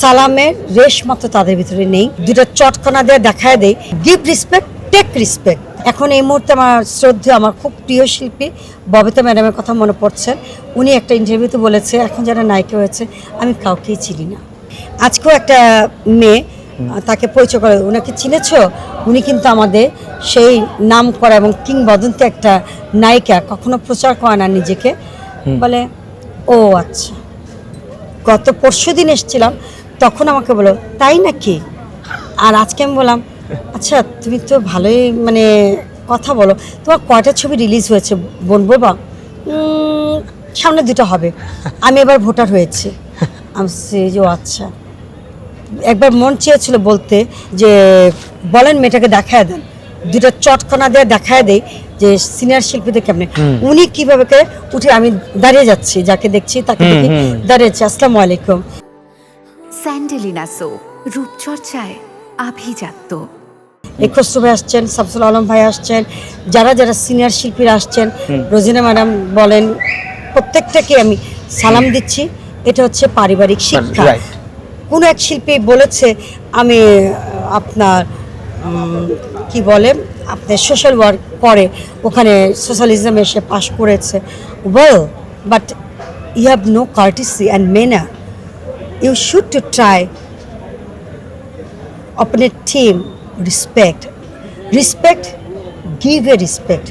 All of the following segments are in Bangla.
সালামের রেশ মতো তাদের ভিতরে নেই। দুটো চটকনা দিয়ে দেখায় দেয়, গিভ রেসপেক্ট, টেক রেসপেক্ট। এখন এই মুহূর্তে আমার শ্রদ্ধেয়, আমার খুব প্রিয় শিল্পী ববিতা ম্যাডামের কথা মনে পড়ছে। উনি একটা ইন্টারভিউতে বলেছে, এখন যারা নায়িকা হয়েছে আমি কাউকেই চিনি না। আজকেও একটা মেয়ে তাকে পরিচয় করে, ওনাকে চিনেছ? উনি কিন্তু আমাদের সেই নাম করা এবং কিংবদন্তি একটা নায়িকা, কখনো প্রচার করে না নিজেকে। বলে ও আচ্ছা, গত পরশুদিন এসেছিলাম, তখন আমাকে বলো তাই নাকি। আর আজকে আমি বললাম আচ্ছা তুমি তো ভালোই মানে কথা বলো, তোমার কয়টা ছবি রিলিজ হয়েছে বোন? বাবা সামনে দুটো হবে, আমি এবার ভোটার হয়েছি। আমি যে ও আচ্ছা। একবার মন চেয়েছিল বলতে যে বলেন মেয়েটাকে দেখায় দেন, দুটো চটকনা দিয়ে দেখায় দেয় যে সিনিয়র শিল্পীদের কেমনে উনি কিভাবে করে উঠে। আমি দাঁড়িয়ে যাচ্ছি, যাকে দেখছি তাকে দেখি দাঁড়িয়েছি। আসসালামু আলাইকুম। স্যান্ডেলিনা সো, রূপচর্চায় আভিজাত্য। এই খসরু ভাই আসছেন, শামসুল আলম ভাই আসছেন, যারা যারা সিনিয়র শিল্পীরা আসছেন, রোজিনা ম্যাডাম বলেন, প্রত্যেকটাকে আমি সালাম দিচ্ছি। এটা হচ্ছে পারিবারিক শিক্ষা। কোনো এক শিল্পী বলেছে আমি আপনার কি বলে আপনার সোশ্যাল ওয়ার্ক করে, ওখানে সোশ্যালিজম এসে পাশ করেছে। Well, but you have no courtesy and manner. You should to try अपने team respect, give a respect,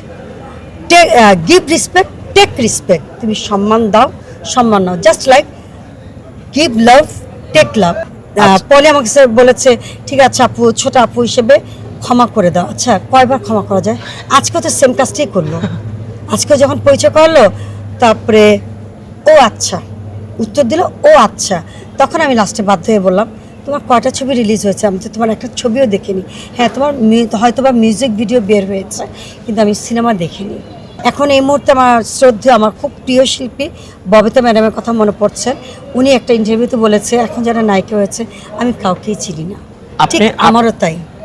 give respect, take respect। তুমি সম্মান দাও, সম্মান নাও। জাস্ট লাইক গিভ লাভ, টেক লাভ। পরে আমাকে স্যার বলেছে ঠিক আছে আপু, ছোট আপু হিসেবে ক্ষমা করে দাও। আচ্ছা কয়বার ক্ষমা করা যায়? আজকেও তো সেম কাজটাই করলো। আজকে যখন পরিচয় করলো, তারপরে ও আচ্ছা উত্তর দিল, ও আচ্ছা। তখন আমি লাস্টে বাধ্য হয়ে বললাম তোমার কয়টা ছবি রিলিজ হয়েছে? আমি তো তোমার একটা ছবিও দেখিনি। হ্যাঁ তোমার হয়তো বা মিউজিক ভিডিও বের হয়েছে, কিন্তু আমি সিনেমা দেখিনি। এখন এই মুহূর্তে আমার শ্রদ্ধেয়, আমার খুব প্রিয় শিল্পী ববিতা ম্যাডামের কথা মনে পড়ছে। উনি একটা ইন্টারভিউতে বলেছে, এখন যারা নায়িকা হয়েছে আমি কাউকেই চিনি না। ঠিক আমারও তাই।